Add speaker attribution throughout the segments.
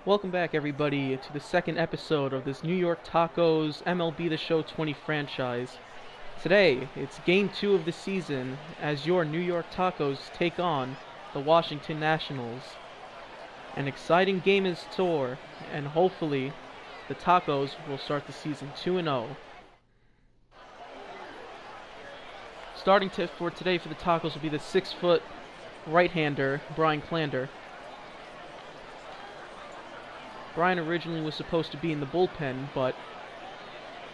Speaker 1: Welcome back, everybody, to the second episode of this New York Tacos MLB The Show 20 franchise. Today, it's Game 2 of the season as your New York Tacos take on the Washington Nationals. An exciting game in store, and hopefully, the Tacos will start the season 2-0. Starting tip for today for the Tacos will be the 6-foot right-hander, Brian Clander. Brian originally was supposed to be in the bullpen, but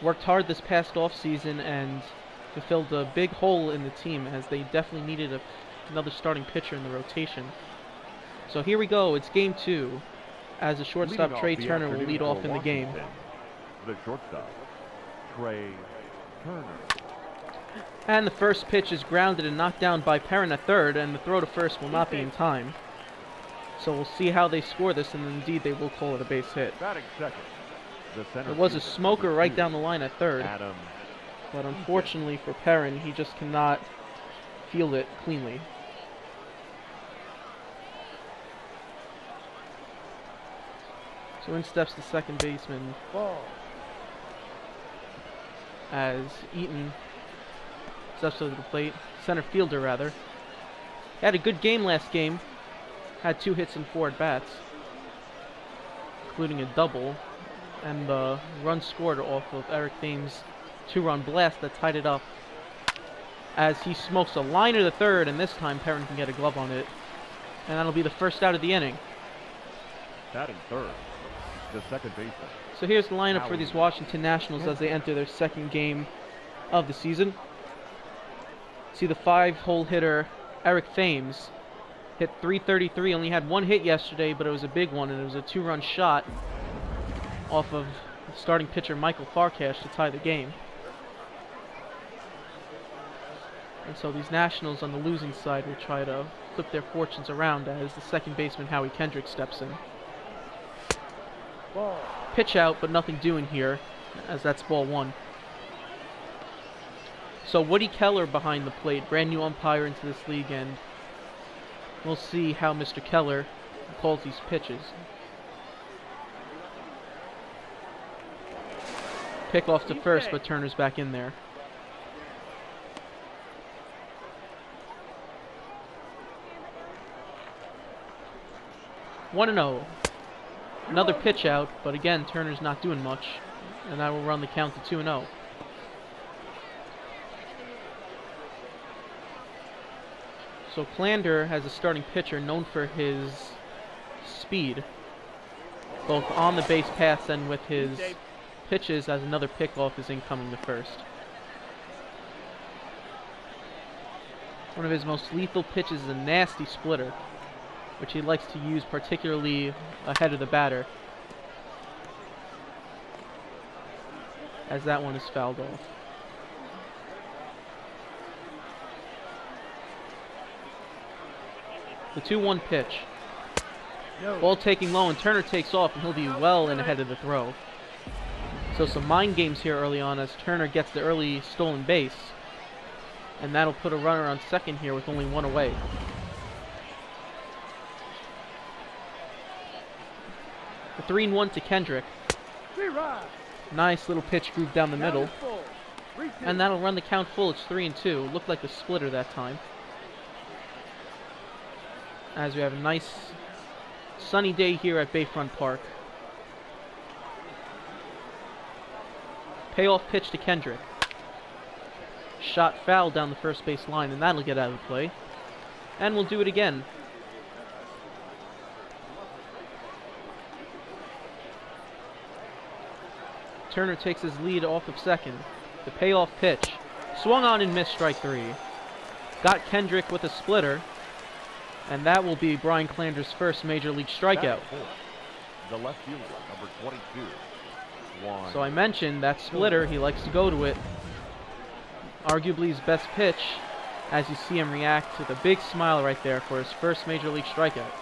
Speaker 1: worked hard this past offseason and fulfilled a big hole in the team as they definitely needed another starting pitcher in the rotation. So here we go, it's Game 2, as the shortstop Trey Turner will lead off in the game.
Speaker 2: The shortstop, Trey Turner.
Speaker 1: And the first pitch is grounded and knocked down by Perrin at third, and the throw to first will not be in time. So we'll see how they score this, and indeed they will call it a base hit. There was a smoker right down the line at third, but unfortunately for Perrin, he just cannot field it cleanly. So in steps the second baseman, as Eaton steps to the plate, center fielder rather. He had a good game last game. Had 2 hits and 4 at-bats, including a double, and the run scored off of Eric Thames' 2-run blast that tied it up. As he smokes a liner to third, and this time Perrin can get a glove on it, and that'll be the first out of the inning.
Speaker 2: Batting third, the second baseman.
Speaker 1: So here's the lineup for these Washington Nationals as they enter their second game of the season. See the 5-hole hitter Eric Thames. Hit .333, only had 1 hit yesterday, but it was a big one, and it was a 2-run shot off of starting pitcher Michael Farcash to tie the game. And so these Nationals on the losing side will try to flip their fortunes around as the second baseman Howie Kendrick steps in. Pitch out, but nothing doing here, as that's ball 1. So Woody Keller behind the plate, brand new umpire into this league, and we'll see how Mr. Keller calls these pitches. Pick off to first, but Turner's back in there. One and 0. Another pitch out, but again, Turner's not doing much, and that will run the count to 2-0. So Clander, as a starting pitcher, known for his speed, both on the base paths and with his pitches, as another pickoff is incoming to first. One of his most lethal pitches is a nasty splitter, which he likes to use particularly ahead of the batter, as that one is fouled off. The 2-1 pitch. Ball taking low, and Turner takes off, and he'll be well in ahead of the throw. So some mind games here early on as Turner gets the early stolen base. And that'll put a runner on second here with only 1 away. The 3-1 to Kendrick. Nice little pitch groove down the middle. And that'll run the count full. It's 3-2. Looked like a splitter that time. As we have a nice sunny day here at Bayfront Park. Payoff pitch to Kendrick. Shot foul down the first base line, and that'll get out of play. And we'll do it again. Turner takes his lead off of second. The payoff pitch. Swung on and missed, strike 3. Got Kendrick with a splitter. And that will be Brian Clander's first major league strikeout.
Speaker 2: The left fielder, number 22.
Speaker 1: So I mentioned that splitter, he likes to go to it. Arguably his best pitch, as you see him react with a big smile right there for his first major league strikeout.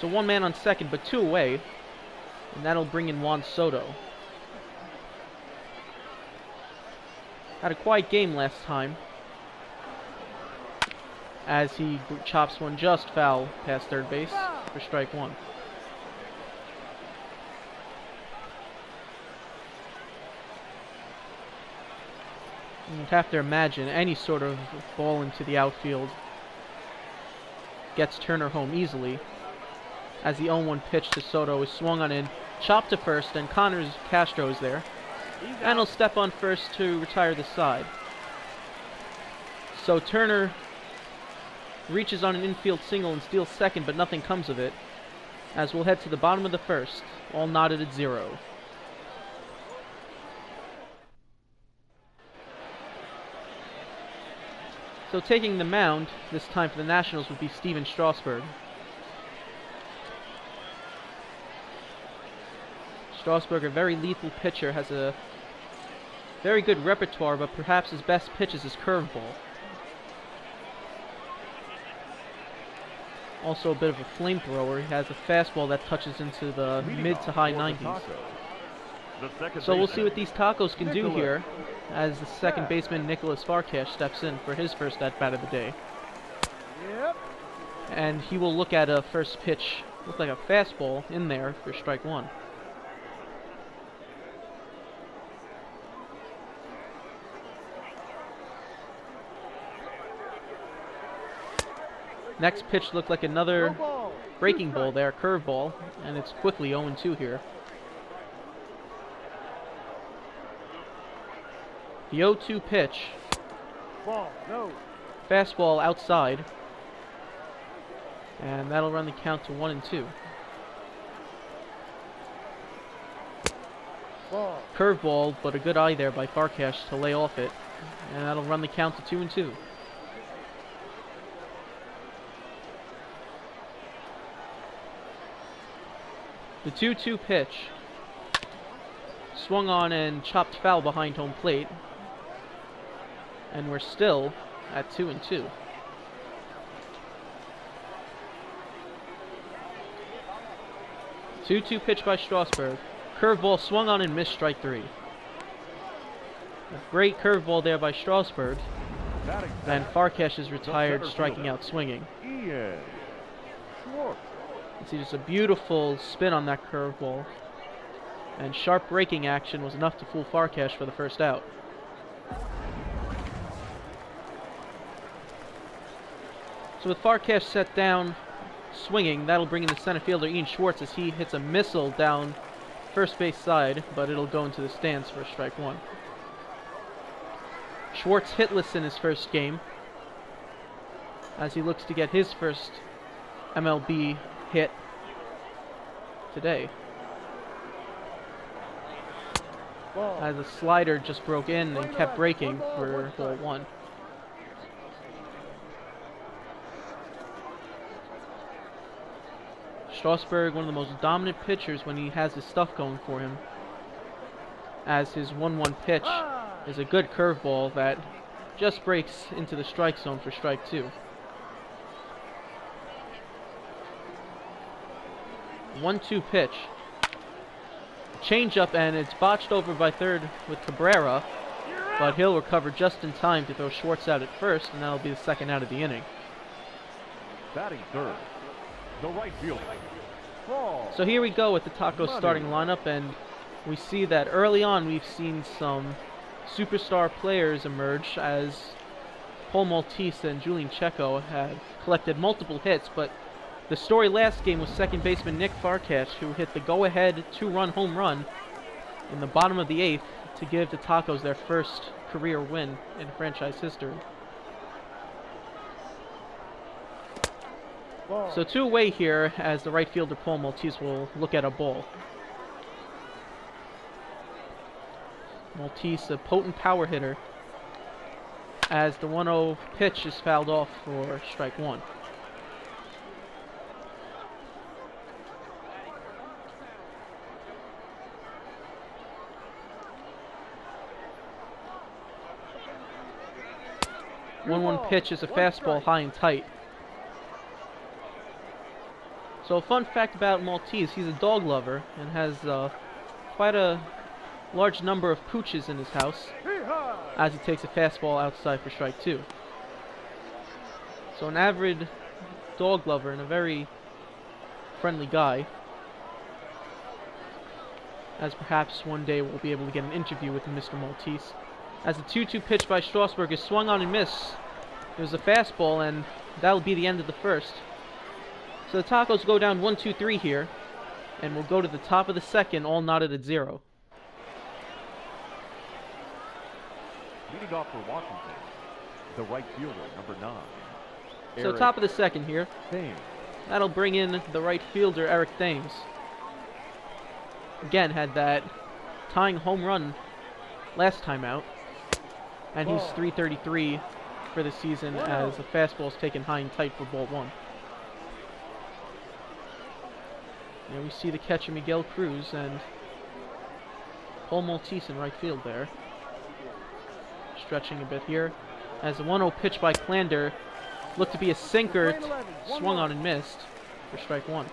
Speaker 1: So 1 man on second, but 2 away. And that'll bring in Juan Soto. Had a quiet game last time. as he chops one just foul past third base for strike one. You'd have to imagine any sort of ball into the outfield gets Turner home easily, as the 0-1 pitch to Soto is swung on in, chopped to first, and Connors Castro is there. And he'll step on first to retire the side. So Turner reaches on an infield single and steals second, but nothing comes of it, as we'll head to the bottom of the first, all knotted at 0. So taking the mound, this time for the Nationals, would be Steven Strasburg. Strasburg, a very lethal pitcher, has a very good repertoire, but perhaps his best pitch is his curveball. Also a bit of a flamethrower. He has a fastball that touches into the mid to high 90s. So we'll see what these Tacos can do here, as the second baseman Nicholas Farkash steps in for his first at-bat of the day. And he will look at a first pitch, look like a fastball in there for strike one. Next pitch looked like another breaking ball there, curveball, and it's quickly 0-2 here. The 0-2 pitch, fastball outside, and that'll run the count to 1-2. Curveball, but a good eye there by Farkash to lay off it, and that'll run the count to 2-2. The 2-2 pitch, swung on and chopped foul behind home plate, and we're still at 2-2. Two-two pitch by Strasburg. Curveball swung on and missed, strike three. A great curveball there by Strasburg. And Farkash is retired, striking out swinging. You see just a beautiful spin on that curveball. And sharp breaking action was enough to fool Farkash for the first out. So with Farkash set down, swinging, that'll bring in the center fielder Ian Schwartz as he hits a missile down first base side, but it'll go into the stands for strike one. Schwartz hitless in his first game, as he looks to get his first MLB hit today. As a slider just broke in and kept breaking for ball one. Strasburg, one of the most dominant pitchers when he has his stuff going for him, as his 1-1 pitch is a good curveball that just breaks into the strike zone for strike two. 1-2 pitch. Change up, and it's botched over by third with Cabrera, but he'll recover just in time to throw Schwartz out at first, and that'll be the second out of the inning.
Speaker 2: Batting third, the right fielder.
Speaker 1: So here we go with the Tacos starting lineup, and we see that early on we've seen some superstar players emerge, as Paul Maltese and Julian Checo have collected multiple hits, but the story last game was second baseman Nick Farkash, who hit the go-ahead 2-run home run in the bottom of the eighth to give the Tacos their first career win in franchise history. So two away here, as the right fielder Paul Maltese will look at a ball. Maltese, a potent power hitter, as the 1-0 pitch is fouled off for strike one. The 1-1 pitch is a fastball high and tight. So a fun fact about Maltese, he's a dog lover and has quite a large number of pooches in his house, as he takes a fastball outside for strike two. So an avid dog lover and a very friendly guy. As perhaps one day we'll be able to get an interview with Mr. Maltese. As the 2-2 pitch by Strasburg is swung on and missed. There's a fastball, and that'll be the end of the first. So the Tacos go down 1-2-3 here, and we'll go to the top of the second, all knotted at 0.
Speaker 2: Leading off for Washington, the right fielder, number 9.
Speaker 1: So top of the second here.
Speaker 2: Thames.
Speaker 1: That'll bring in the right fielder, Eric Thames. Again, had that tying home run last time out. And he's 333 for the season as the fastball is taken high and tight for ball 1. And we see the catcher Miguel Cruz and Paul Maltese in right field there. Stretching a bit here. As the 1-0 pitch by Klander looked to be a sinker, swung on and missed for strike 1.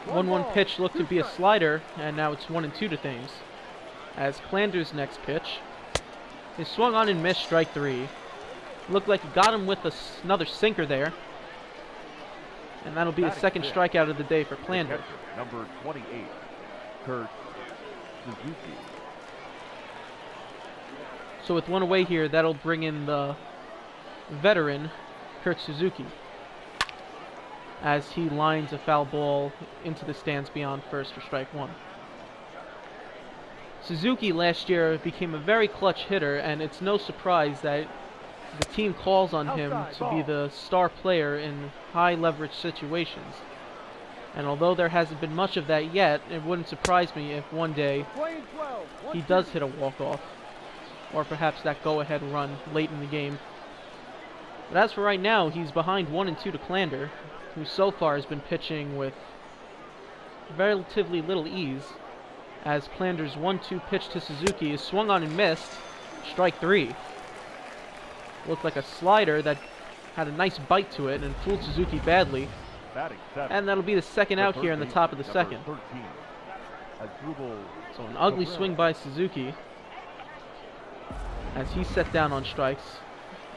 Speaker 1: 1-1 pitch looked to be a slider, and now it's 1-2 to Thames. As Klander's next pitch is swung on and missed, strike 3. Looked like he got him with another sinker there. And that'll be the second strikeout of the day for Klander.
Speaker 2: Number 28, Kurt Suzuki.
Speaker 1: So with one away here, that'll bring in the veteran, Kurt Suzuki, as he lines a foul ball into the stands beyond first for strike 1. Suzuki last year became a very clutch hitter, and it's no surprise that the team calls on him to be the star player in high leverage situations. And although there hasn't been much of that yet, it wouldn't surprise me if one day he does hit a walk-off, or perhaps that go-ahead run late in the game. But as for right now, he's behind 1-2 to Klander, who so far has been pitching with relatively little ease, as Klander's 1-2 pitch to Suzuki is swung on and missed, strike 3. Looked like a slider that had a nice bite to it and fooled Suzuki badly. And that'll be the second out here in the top of the second. So an ugly swing by Suzuki as he's set down on strikes.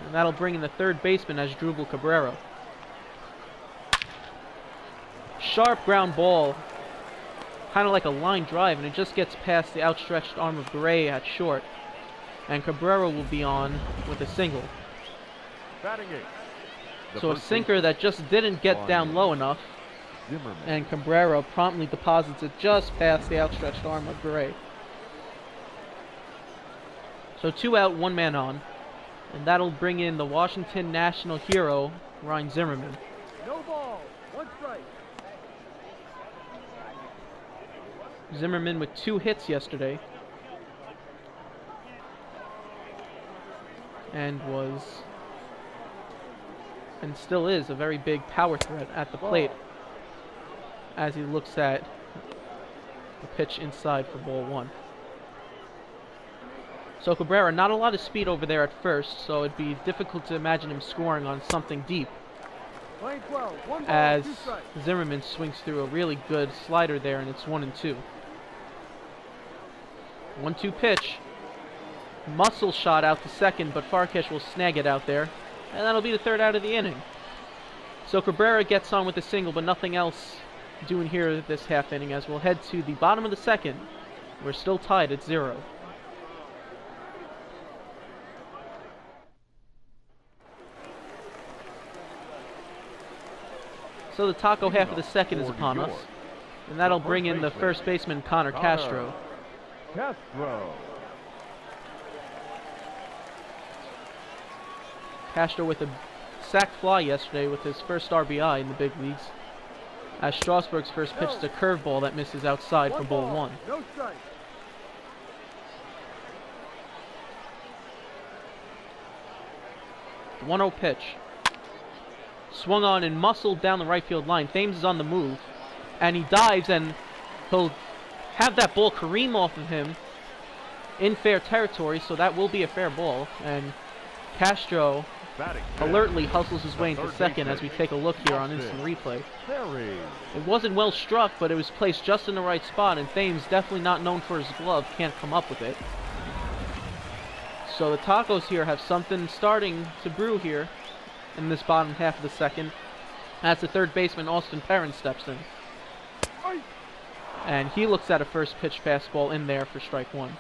Speaker 1: And that'll bring in the third baseman as Drupal Cabrera. Sharp ground ball, kind of like a line drive, and it just gets past the outstretched arm of Gray at short. And Cabrera will be on with a single. So a sinker that just didn't get down low enough, and Cabrera promptly deposits it just past the outstretched arm of Gray. So 2 out, 1 man on, and that'll bring in the Washington National hero, Ryan Zimmerman.
Speaker 3: No ball, 1 strike.
Speaker 1: Zimmerman with 2 hits yesterday, and still is a very big power threat at the plate as he looks at the pitch inside for ball 1. So Cabrera, not a lot of speed over there at first, so it'd be difficult to imagine him scoring on something deep, as Zimmerman swings through a really good slider there, and it's 1-2. 1-2 pitch. Muscle shot out to second, but Farkesh will snag it out there. And that'll be the third out of the inning. So Cabrera gets on with a single, but nothing else doing here this half inning, as we'll head to the bottom of the second. We're still tied at 0. So the taco half of the second is upon us. And that'll bring in the first baseman, Connor Castro. Castro with a sac fly yesterday with his first RBI in the big leagues, as Strasburg's first pitch is a curveball that misses outside for ball 1.
Speaker 3: No strike.
Speaker 1: The 1-0 pitch. Swung on and muscled down the right field line. Thames is on the move, and he dives, and he'll have that ball careen off of him in fair territory, so that will be a fair ball. And Castro alertly hustles his way into second as we take a look here on instant replay. It wasn't well struck, but it was placed just in the right spot, and Thames, definitely not known for his glove, can't come up with it. So the Tacos here have something starting to brew here in this bottom half of the second. As the third baseman, Austin Perrin, steps in. And he looks at a first pitch fastball in there for strike one.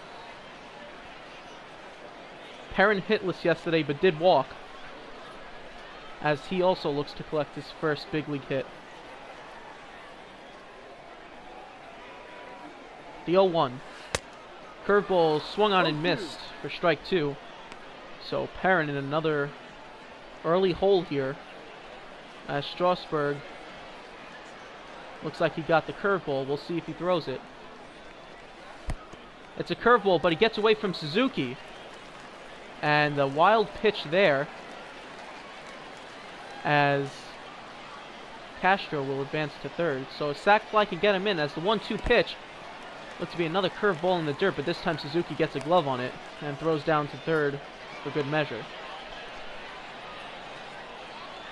Speaker 1: Perrin hitless yesterday but did walk, as he also looks to collect his first big league hit. The 0-1. Curveball swung on and missed for strike two. So Perrin in another early hole here, as Strasburg looks like he got the curveball. We'll see if he throws it. It's a curveball, but he gets away from Suzuki. And a wild pitch there, as Castro will advance to third. So a sac fly can get him in, as the 1-2 pitch looks to be another curveball in the dirt, but this time Suzuki gets a glove on it and throws down to third for good measure.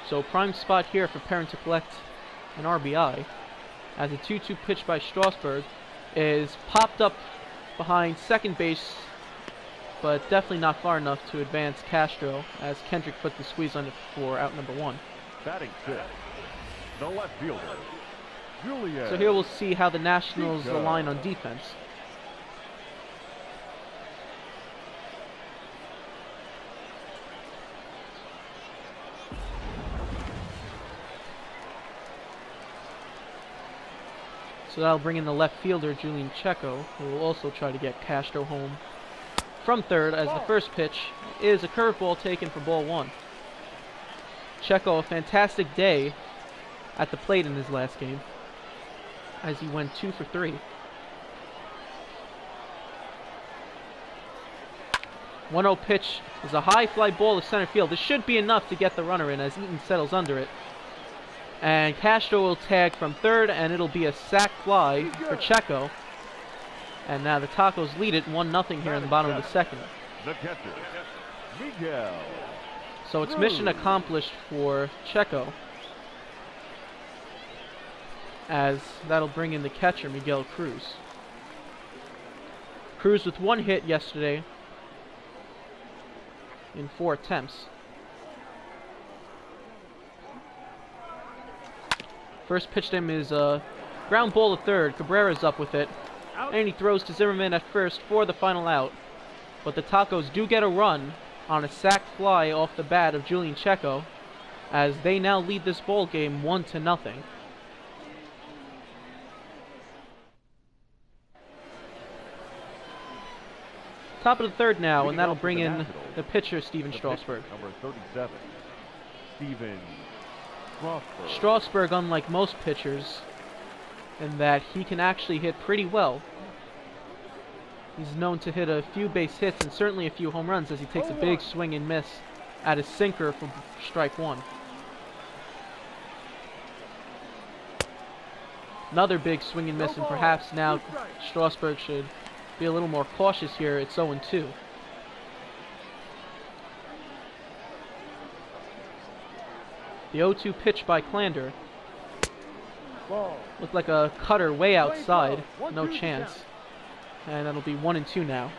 Speaker 1: So prime spot here for Perrin to collect an RBI, as a 2-2 pitch by Strasburg is popped up behind second base, but definitely not far enough to advance Castro, as Kendrick put the squeeze on it for out number one.
Speaker 2: Batting fifth, the left fielder, Julian.
Speaker 1: So here we'll see how the Nationals align on defense. So that'll bring in the left fielder, Julian Checo, who will also try to get Castro home from third, as the first pitch is a curveball taken for ball one. Checo, a fantastic day at the plate in his last game, as he went 2 for 3. 1-0 pitch is a high fly ball to center field. This should be enough to get the runner in, as Eaton settles under it. And Castro will tag from third, and it'll be a sac fly for Checo. And now the Tacos lead it 1-0 here in the bottom of the second.
Speaker 2: The catcher, Miguel.
Speaker 1: So it's mission accomplished for Checo, as that'll bring in the catcher, Miguel Cruz. Cruz with 1 hit yesterday in 4 attempts. First pitch to him is a ground ball to third. Cabrera's up with it. And he throws to Zimmerman at first for the final out. But the Tacos do get a run on a sac fly off the bat of Julian Checo, as they now lead this ball game 1-0. Top of the third now, and that'll bring in the pitcher, Steven Strasburg.
Speaker 2: Number 37, Steven Strasburg.
Speaker 1: Strasburg, unlike most pitchers, in that he can actually hit pretty well. He's known to hit a few base hits and certainly a few home runs, as he takes a big swing and miss at his sinker for strike one. Another big swing and miss, and perhaps now Strasburg should be a little more cautious here. It's 0-2. The 0-2 pitch by Klander looked like a cutter way outside. No chance. And that'll be 1-2 now.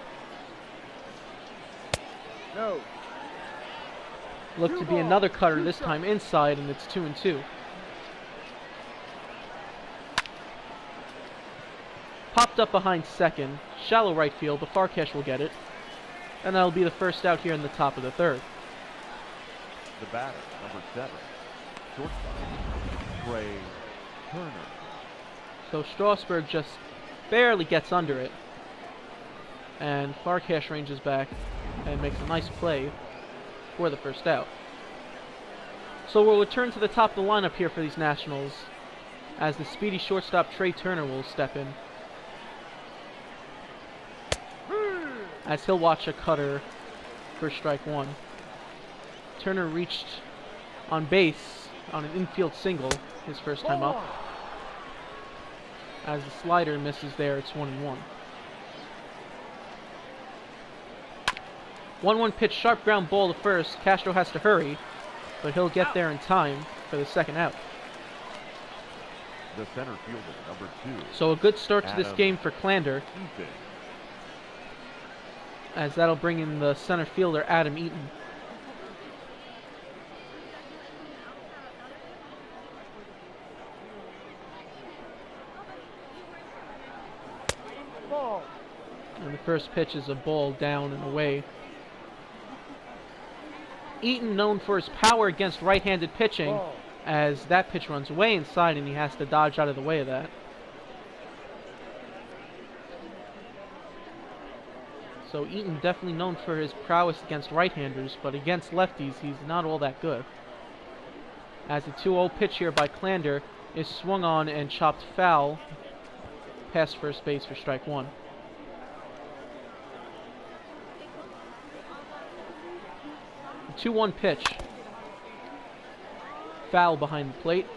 Speaker 1: Looked to be another cutter, this time inside, and it's 2-2. Popped up behind second. Shallow right field, but Farkash will get it. And that'll be the first out here in the top of the third.
Speaker 2: The batter, number 7, shortstop, Trey Turner.
Speaker 1: So Strasburg just barely gets under it. And Farkash ranges back and makes a nice play for the first out. So we'll return to the top of the lineup here for these Nationals, as the speedy shortstop Trey Turner will step in, as he'll watch a cutter for strike one. Turner reached on base on an infield single his first time up. As the slider misses there, it's 1-1. 1-1 pitch, sharp ground ball to first. Castro has to hurry, but he'll get there in time for the second out.
Speaker 2: The center fielder, number 2.
Speaker 1: So a good start to this game for Klander. as that'll bring in the center fielder, Adam Eaton.
Speaker 3: Ball.
Speaker 1: And the first pitch is a ball down and away. Eaton known for his power against right-handed pitching,
Speaker 3: Ball.
Speaker 1: as that pitch runs way inside and he has to dodge out of the way of that. So Eaton definitely known for his prowess against right-handers, but against lefties he's not all that good. As the 2-0 pitch here by Klander is swung on and chopped foul past first base for strike one. The 2-1 pitch. Foul behind the plate.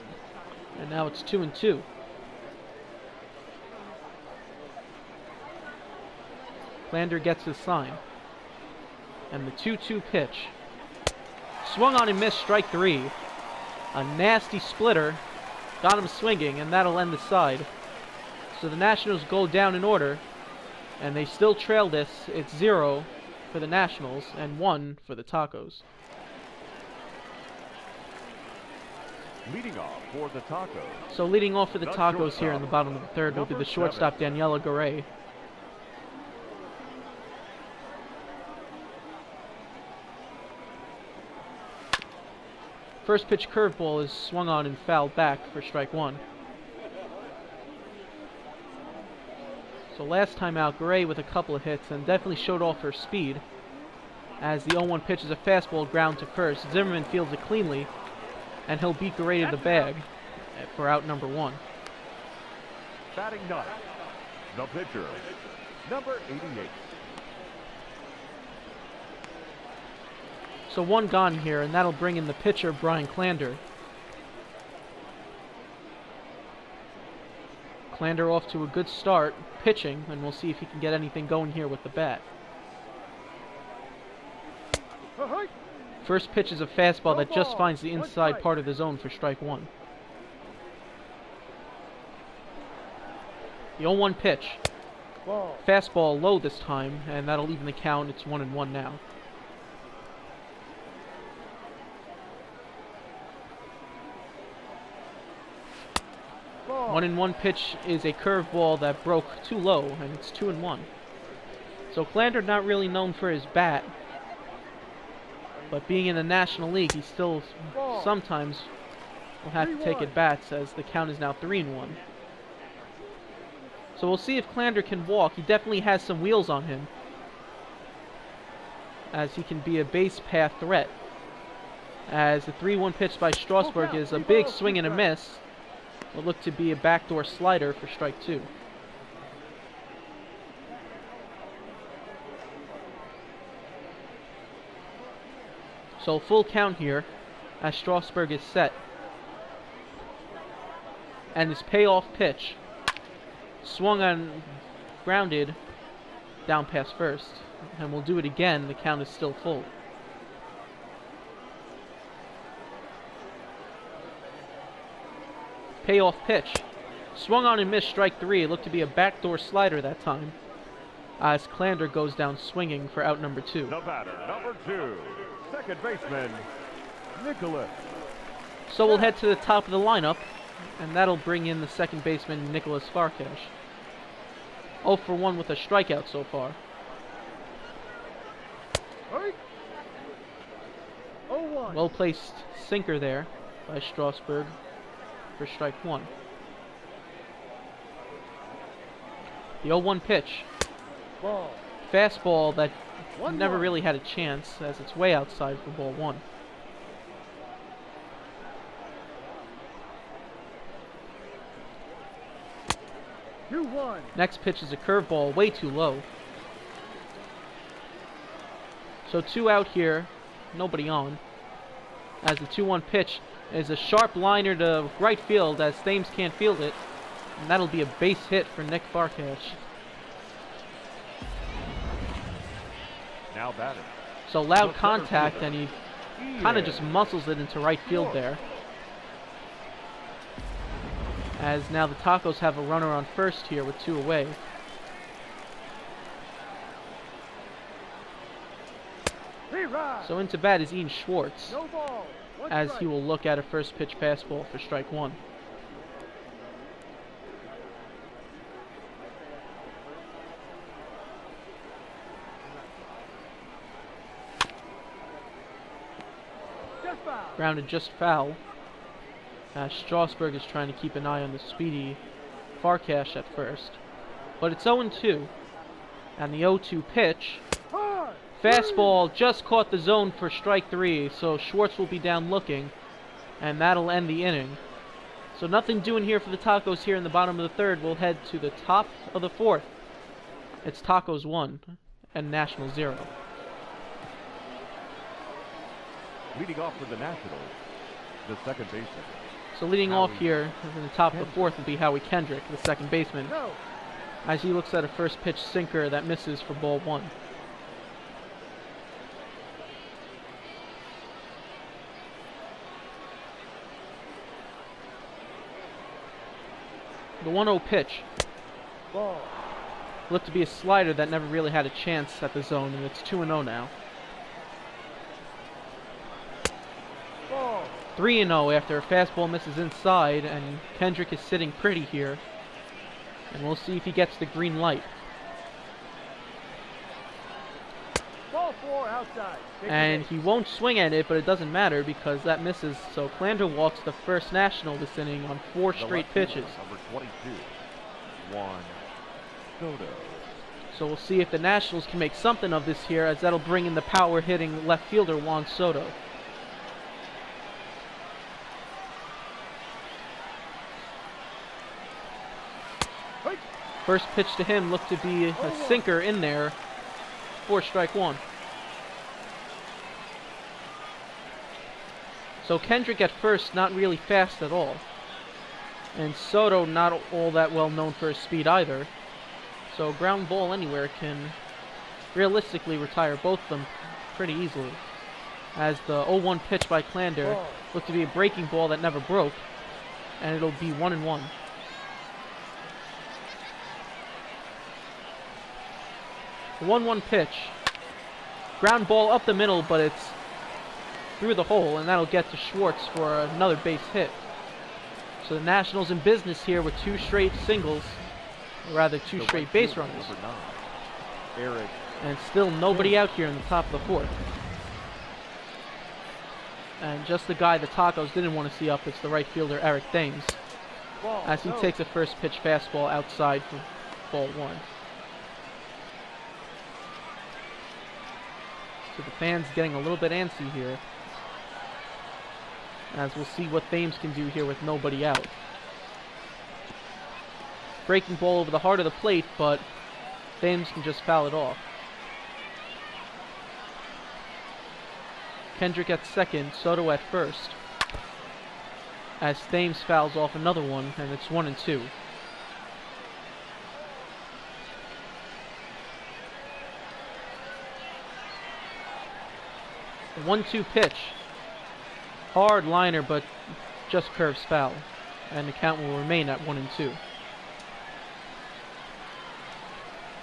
Speaker 1: And now it's 2-2. Klander gets his sign. And the 2-2 pitch. Swung on and missed, strike three. A nasty splitter. Got him swinging, and that'll end the side. So the Nationals go down in order. And they still trail this. It's 0 for the Nationals and 1 for the Tacos.
Speaker 2: Leading off for the Tacos.
Speaker 1: So leading off for the
Speaker 2: The
Speaker 1: Tacos here in
Speaker 2: shortstop,
Speaker 1: the bottom of the third will be the
Speaker 2: number
Speaker 1: shortstop,
Speaker 2: 7.
Speaker 1: Daniela Garay. First pitch curveball is swung on and fouled back for strike one. So last time out, Garay with a couple of hits and definitely showed off her speed. As the 0-1 pitch is a fastball ground to first, Zimmerman fields it cleanly, and he'll beat Garay to the bag for out number one.
Speaker 2: Batting ninth, the pitcher, number 88.
Speaker 1: So one gone here, and that'll bring in the pitcher, Brian Klander. Klander off to a good start, pitching, and we'll see if he can get anything going here with the bat. First pitch is a fastball that just finds the inside part of the zone for strike one. The 0-1 pitch.
Speaker 3: Ball.
Speaker 1: Fastball low this time, and that'll even the count. It's 1-1 now.
Speaker 3: Ball.
Speaker 1: 1-1 pitch is a curveball that broke too low, and it's 2-1. So Klander not really known for his bat, but being in the National League, he still sometimes will have to take at bats, as the count is now 3-1. So we'll see if Klander can walk. He definitely has some wheels on him, as he can be a base path threat. As the 3-1 pitch by Strasburg is a big swing and a miss. Will look to be a backdoor slider for strike two. So full count here as Strasburg is set. And his payoff pitch swung on, grounded down past first. And we'll do it again. The count is still full. Payoff pitch. Swung on and missed, strike three. It looked to be a backdoor slider that time, as Klander goes down swinging for out number two.
Speaker 2: The batter, number 2, second baseman, Nicholas.
Speaker 1: So we'll head to the top of the lineup, and that'll bring in the second baseman, Nicholas Farkash. 0 for 1 with a strikeout so far.
Speaker 3: 0-1.
Speaker 1: Well placed sinker there by Strasburg for strike one. The 0-1 pitch.
Speaker 3: Ball.
Speaker 1: Fastball that
Speaker 3: 1-1.
Speaker 1: never really had a chance, as it's way outside for ball one.
Speaker 3: Two, 1.
Speaker 1: Next pitch is a curveball, way too low. So two out here, nobody on. As the 2-1 pitch is a sharp liner to right field, as Thames can't field it. And that'll be a base hit for Nick Farkash.
Speaker 2: Now batting.
Speaker 1: So loud contact, and he kind of just muscles it into right field there. As now the Tacos have a runner on first here with two away.
Speaker 3: Re-ride.
Speaker 1: So into bat is Ian Schwartz,
Speaker 3: No ball. One
Speaker 1: as
Speaker 3: strike.
Speaker 1: he will look at a first pitch fastball for strike one.
Speaker 3: Just foul.
Speaker 1: Grounded just foul. Strasburg is trying to keep an eye on the speedy Farkash at first. But it's 0-2. And the 0-2 pitch.
Speaker 3: Hard.
Speaker 1: Fastball just caught the zone for strike three, so Schwartz will be down looking. And that'll end the inning. So nothing doing here for the Tacos here in the bottom of the third. We'll head to the top of the fourth. It's Tacos 1 and National 0.
Speaker 2: Leading off for the Nationals, the second baseman.
Speaker 1: So leading off here in the top of the fourth will be Howie Kendrick, the second baseman,
Speaker 3: No.
Speaker 1: as he looks at a first pitch sinker that misses for ball one. The 1-0 pitch
Speaker 3: Ball.
Speaker 1: looked to be a slider that never really had a chance at the zone, and it's 2-0 now.
Speaker 3: Ball.
Speaker 1: 3-0 after a fastball misses inside, and Kendrick is sitting pretty here. And we'll see if he gets the green light.
Speaker 3: Ball 4 outside. Take the
Speaker 1: And
Speaker 3: base.
Speaker 1: he won't swing at it, but it doesn't matter because that misses. So Klander walks the first National this inning on 4
Speaker 2: The
Speaker 1: straight
Speaker 2: left fielder,
Speaker 1: pitches.
Speaker 2: Number 22, Juan Soto.
Speaker 1: So we'll see if the Nationals can make something of this here, as that'll bring in the power hitting left fielder Juan Soto.
Speaker 3: Hey.
Speaker 1: First pitch to him looked to be a sinker in there for strike one. So Kendrick at first not really fast at all. And Soto not all that well known for his speed either. So ground ball anywhere can realistically retire both of them pretty easily. As the 0-1 pitch by Klander looked to be a breaking ball that never broke. And it'll be 1-1. The 1-1 pitch. Ground ball up the middle, but it's through the hole, and that'll get to Schwartz for another base hit. So the Nationals in business here with 2 straight singles, or rather 2
Speaker 2: The
Speaker 1: straight
Speaker 2: right
Speaker 1: base
Speaker 2: fielder,
Speaker 1: runners.
Speaker 2: number 9, Eric.
Speaker 1: And still nobody out here in the top of the fourth. And just the guy the Tacos didn't want to see up is the right fielder Eric Thames,
Speaker 3: Ball.
Speaker 1: as he
Speaker 3: No.
Speaker 1: takes a first pitch fastball outside for ball one. So the fans getting a little bit antsy here, as we'll see what Thames can do here with nobody out. Breaking ball over the heart of the plate, but Thames can just foul it off. Kendrick at second, Soto at first, as Thames fouls off another one, and it's 1-2. The 1-2 pitch. Hard liner, but just curves foul. And the count will remain at 1-2.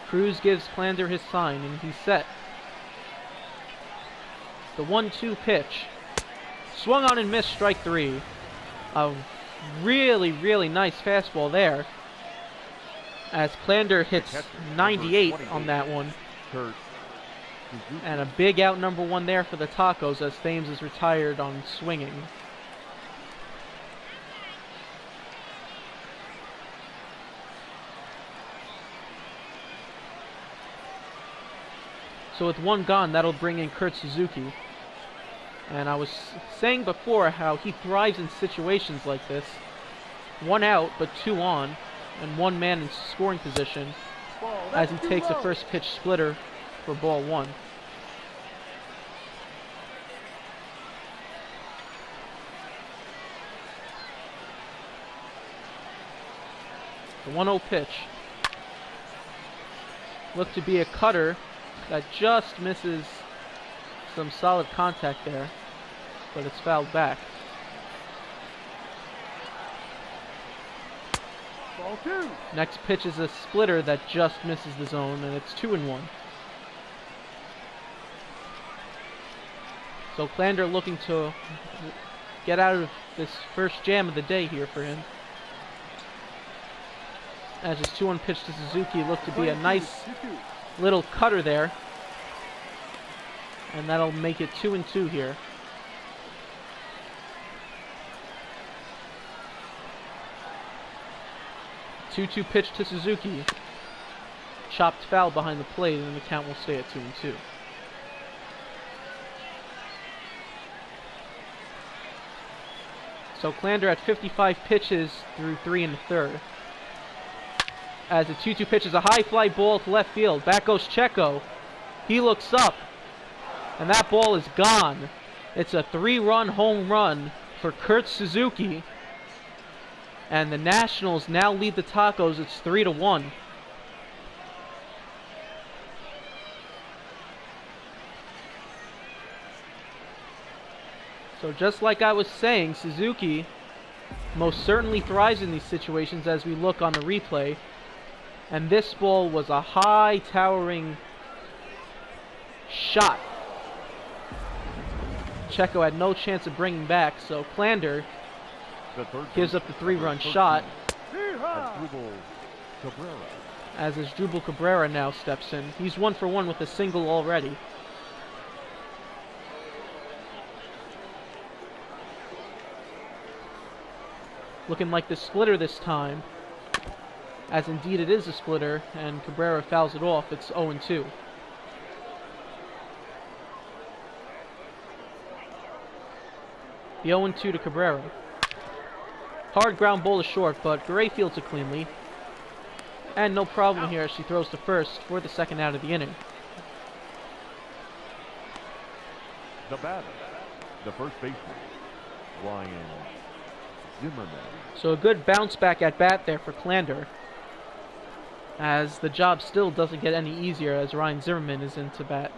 Speaker 1: Cruz gives Klander his sign, and he's set. The 1-2 pitch. Swung on and missed, strike three. A really, really nice fastball there, as Klander hits 98 on that one.
Speaker 2: Kurt Suzuki.
Speaker 1: And a big out number one there for the Tacos, as Thames is retired on swinging. So with one gone, that'll bring in Kurt Suzuki. And I was saying before how he thrives in situations like this. 1 out, but 2 on, and 1 man in scoring position,
Speaker 3: Ball.
Speaker 1: as
Speaker 3: That's
Speaker 1: he
Speaker 3: too
Speaker 1: takes a
Speaker 3: low.
Speaker 1: first pitch splitter for ball one. The 1-0 pitch looked to be a cutter that just misses some solid contact there, but it's fouled back.
Speaker 3: Ball 2.
Speaker 1: Next pitch is a splitter that just misses the zone, and it's 2-1. So Klander looking to get out of this first jam of the day here for him. As his 2-1 pitch to Suzuki looked to be a nice little cutter there. And that'll make it 2-2 here. Two-two pitch to Suzuki. Chopped foul behind the plate, and the count will stay at 2-2. So Klander at 55 pitches through 3 1/3. As the 2-2 pitch is a high fly ball to left field. Back goes Checo. He looks up, and that ball is gone. It's a 3-run home run for Kurt Suzuki. And the Nationals now lead the Tacos. It's 3-1. So just like I was saying, Suzuki most certainly thrives in these situations as we look on the replay. And this ball was a high towering shot. Checo had no chance of bringing back, so Klander gives up the 3-run shot. As Asdrubal Cabrera now steps in. He's 1 for 1 with a single already. Looking like the splitter this time. As indeed it is a splitter, and Cabrera fouls it off. It's 0-2. The 0-2 to Cabrera. Hard ground ball is short, but Gray fields it cleanly. And no problem here as she throws to first for the second out of the inning.
Speaker 2: The batter, the first baseman, Ryan Zimmerman.
Speaker 1: So a good bounce back at bat there for Klander, as the job still doesn't get any easier as Ryan Zimmerman is into bat.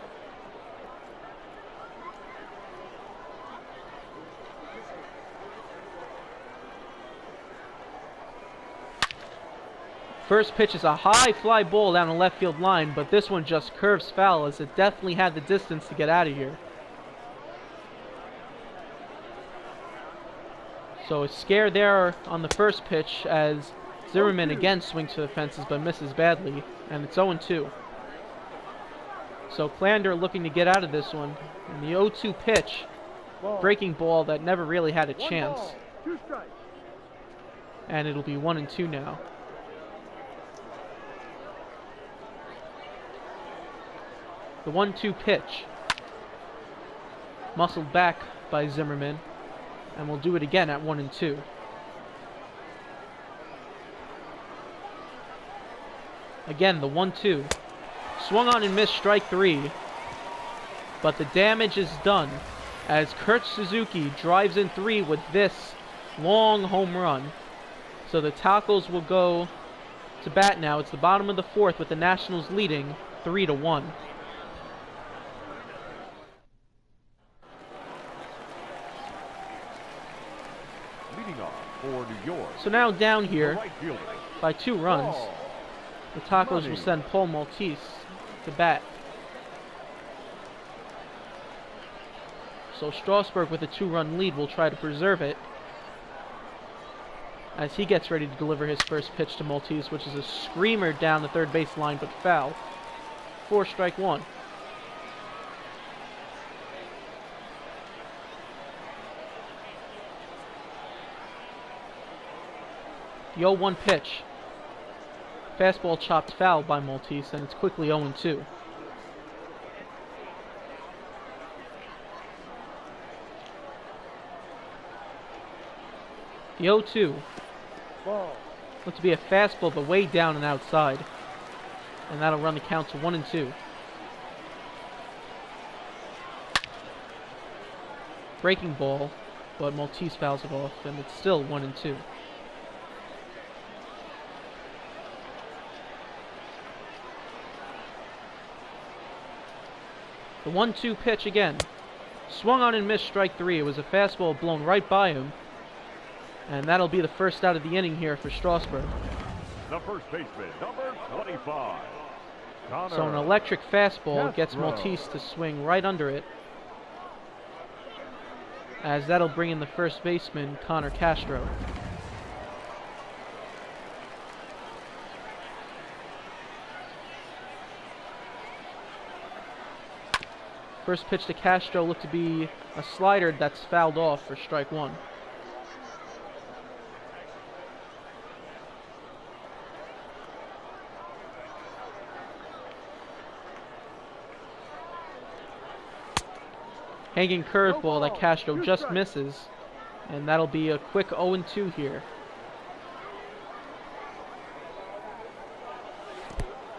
Speaker 1: First pitch is a high fly ball down the left field line, but this one just curves foul as it definitely had the distance to get out of here. So a scare there on the first pitch as Zimmerman again swings for the fences but misses badly, and it's 0-2. So Klander looking to get out of this one. And the 0-2 pitch, breaking ball that never really had a chance. And it'll be 1-2 now. The 1-2 pitch, muscled back by Zimmerman, and we'll do it again at 1-2. Again, the 1-2. Swung on and missed, strike 3. But the damage is done as Kurt Suzuki drives in 3 with this long home run. So the Tacos will go to bat now. It's the bottom of the 4th with the Nationals leading 3-1.
Speaker 2: Leading off for New York.
Speaker 1: So now down here
Speaker 2: Right fielder,
Speaker 1: by 2 runs,
Speaker 2: Paul
Speaker 1: the Tacos will
Speaker 2: Money.
Speaker 1: send Paul Maltese to bat. So Strasburg with a 2-run lead will try to preserve it as he gets ready to deliver his first pitch to Maltese, which is a screamer down the third base line but foul. 4 strike 1. The 0-1 pitch. Fastball chopped foul by Maltese, and it's quickly 0-2. The 0-2. Looks to be a fastball, but way down and outside. And that'll run the count to 1-2. Breaking ball, but Maltese fouls it off, and it's still 1-2. The 1-2 pitch again. Swung on and missed, strike 3. It was a fastball blown right by him. And that'll be the first out of the inning here for Strasburg.
Speaker 2: the first baseman, number 25.
Speaker 1: So an electric fastball gets Maltese to swing right under it. as that'll bring in the first baseman, Connor Castro. First pitch to Castro looked to be a slider that's fouled off for strike one. Hanging curveball that Castro just misses, and that'll be a quick 0-2 here.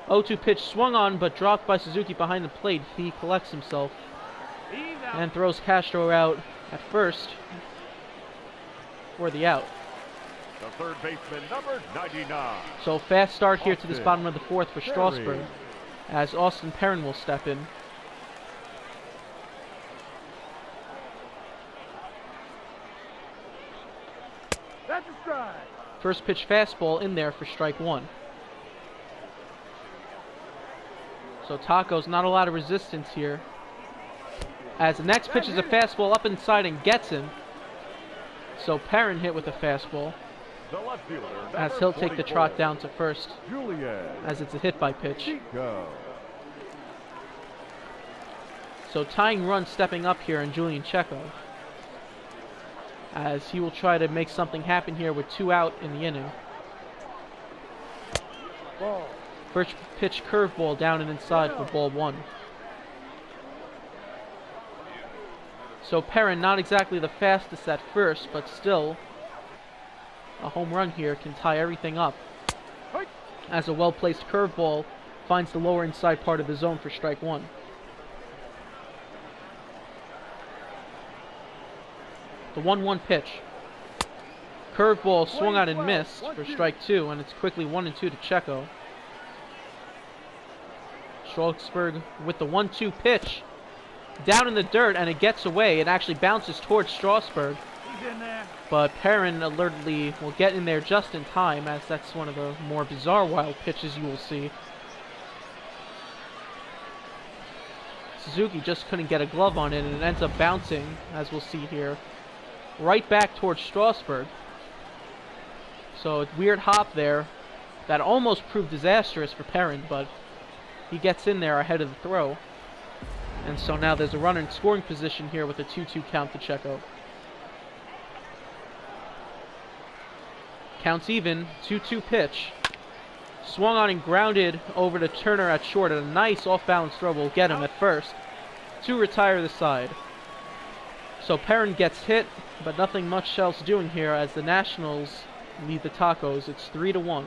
Speaker 1: 0-2 pitch swung on but dropped by Suzuki behind the plate. He collects himself and throws Castro out at first for the out.
Speaker 2: The third baseman, number 99.
Speaker 1: So fast start here to this
Speaker 2: Austin
Speaker 1: bottom of the fourth for Strasburg,
Speaker 2: Perrin.
Speaker 1: as Austin Perrin will step in.
Speaker 3: That's a strike.
Speaker 1: First pitch fastball in there for strike one. So Taco's not a lot of resistance here, as the next pitch is a fastball up inside and gets him. So Perrin hit with a fastball,
Speaker 2: The left fielder,
Speaker 1: as
Speaker 2: number
Speaker 1: he'll take the
Speaker 2: 24,
Speaker 1: trot down to first,
Speaker 2: Julian
Speaker 1: as it's a hit by pitch.
Speaker 2: Chico.
Speaker 1: So tying run stepping up here in Julian Checo, as he will try to make something happen here with 2 out in the inning.
Speaker 3: Ball.
Speaker 1: First pitch curveball down and inside for ball one. So Perrin not exactly the fastest at first, but still a home run here can tie everything up, as a well-placed curveball finds the lower inside part of the zone for strike one. The 1-1 pitch. Curveball swung out and missed for strike two, and it's quickly 1-2 to Checo. Strasburg with the 1-2 pitch. Down in the dirt, and it gets away. It actually bounces towards Strasburg,
Speaker 3: He's in there.
Speaker 1: but Perrin alertly will get in there just in time, as that's one of the more bizarre wild pitches you will see. Suzuki just couldn't get a glove on it, and it ends up bouncing, as we'll see here, right back towards Strasburg. So a weird hop there that almost proved disastrous for Perrin, but he gets in there ahead of the throw. And so now there's a runner in scoring position here with a 2-2 count to Checo. Counts even, 2-2 pitch. Swung on and grounded over to Turner at short, and a nice off-balance throw will get him at first to retire the side. So Perrin gets hit, but nothing much else doing here as the Nationals lead the Tacos. It's 3-1.